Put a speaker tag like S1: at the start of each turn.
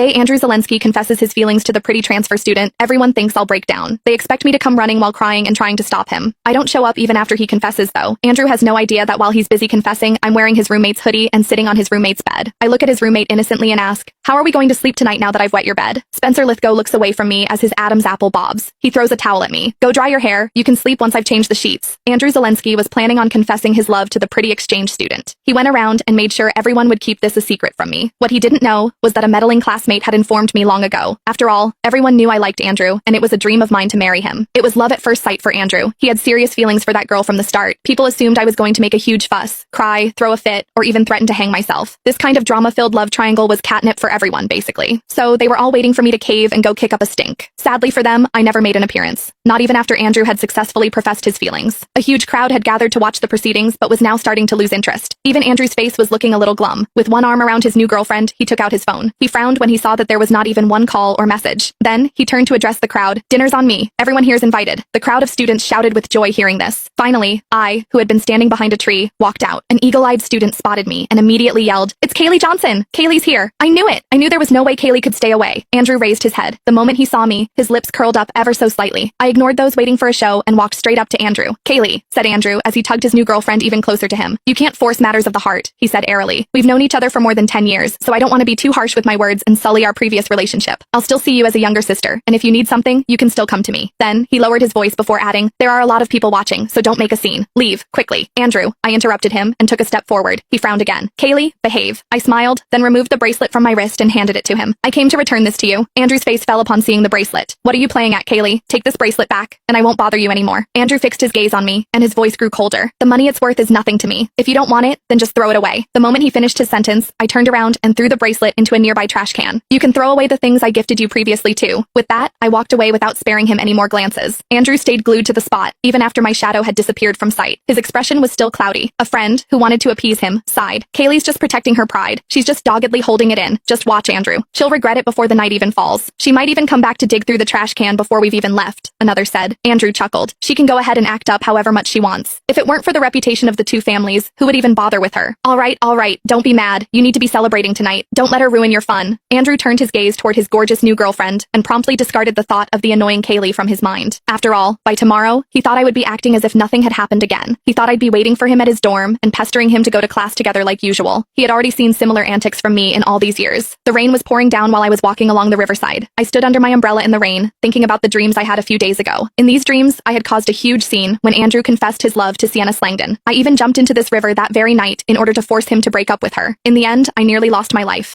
S1: Day Andrew Zelensky confesses his feelings to the pretty transfer student. Everyone thinks I'll break down. They expect me to come running while crying and trying to stop him. I don't show up even after he confesses though. Andrew has no idea that while he's busy confessing, I'm wearing his roommate's hoodie and sitting on his roommate's bed. I look at his roommate innocently and ask, "How are we going to sleep tonight now that I've wet your bed?" Spencer Lithgow looks away from me as his Adam's apple bobs. He throws a towel at me. "Go dry your hair. You can sleep once I've changed the sheets." Andrew Zelensky was planning on confessing his love to the pretty exchange student. He went around and made sure everyone would keep this a secret from me. What he didn't know was that a meddling classmate had informed me long ago. After all, everyone knew I liked Andrew, and it was a dream of mine to marry him. It was love at first sight for Andrew. He had serious feelings for that girl from the start. People assumed I was going to make a huge fuss, cry, throw a fit, or even threaten to hang myself. This kind of drama-filled love triangle was catnip for everyone, basically. So they were all waiting for me to cave and go kick up a stink. Sadly for them, I never made an appearance. Not even after Andrew had successfully professed his feelings. A huge crowd had gathered to watch the proceedings, but was now starting to lose interest. Even Andrew's face was looking a little glum. With one arm around his new girlfriend, he took out his phone. He frowned when he saw that there was not even one call or message. Then, he turned to address the crowd. "Dinner's on me. Everyone here's invited." The crowd of students shouted with joy hearing this. Finally, I, who had been standing behind a tree, walked out. An eagle-eyed student spotted me and immediately yelled, "It's Kaylee Johnson! Kaylee's here!" I knew it! I knew there was no way Kaylee could stay away. Andrew raised his head. The moment he saw me, his lips curled up ever so slightly. I ignored those waiting for a show and walked straight up to Andrew. "Kaylee," said Andrew as he tugged his new girlfriend even closer to him. "You can't force matters of the heart," he said airily. "We've known each other for more than 10 years, so I don't want to be too harsh with my words and sully our previous relationship. I'll still see you as a younger sister, and if you need something, you can still come to me." Then, he lowered his voice before adding, "There are a lot of people watching, so don't make a scene. Leave, quickly." "Andrew," I interrupted him and took a step forward. He frowned again. "Kaylee, behave." I smiled, then removed the bracelet from my wrist and handed it to him. "I came to return this to you." Andrew's face fell upon seeing the bracelet. "What are you playing at, Kaylee? Take this bracelet back, and I won't bother you anymore." Andrew fixed his gaze on me, and his voice grew colder. "The money it's worth is nothing to me. If you don't want it, then just throw it away." The moment he finished his sentence, I turned around and threw the bracelet into a nearby trash can. "You can throw away the things I gifted you previously too." With that, I walked away without sparing him any more glances. Andrew stayed glued to the spot, even after my shadow had disappeared from sight. His expression was still cloudy. A friend, who wanted to appease him, sighed. "Kaylee's just protecting her pride. She's just doggedly holding it in. Just watch, Andrew. She'll regret it before the night even falls. She might even come back to dig through the trash can before we've even left," another said. Andrew chuckled. "She can go ahead and act up however much she wants. If it weren't for the reputation of the two families, who would even bother with her?" All right, don't be mad. You need to be celebrating tonight. Don't let her ruin your fun." Andrew turned his gaze toward his gorgeous new girlfriend and promptly discarded the thought of the annoying Kaylee from his mind. After all, by tomorrow, he thought I would be acting as if nothing had happened again. He thought I'd be waiting for him at his dorm and pestering him to go to class together like usual. He had already seen similar antics from me in all these years. The rain was pouring down while I was walking along the riverside. I stood under my umbrella in the rain, thinking about the dreams I had a few days ago. In these dreams, I had caused a huge scene when Andrew confessed his love to Sienna Slangdon. I even jumped into this river that very night in order to force him to break up with her. In the end, I nearly lost my life.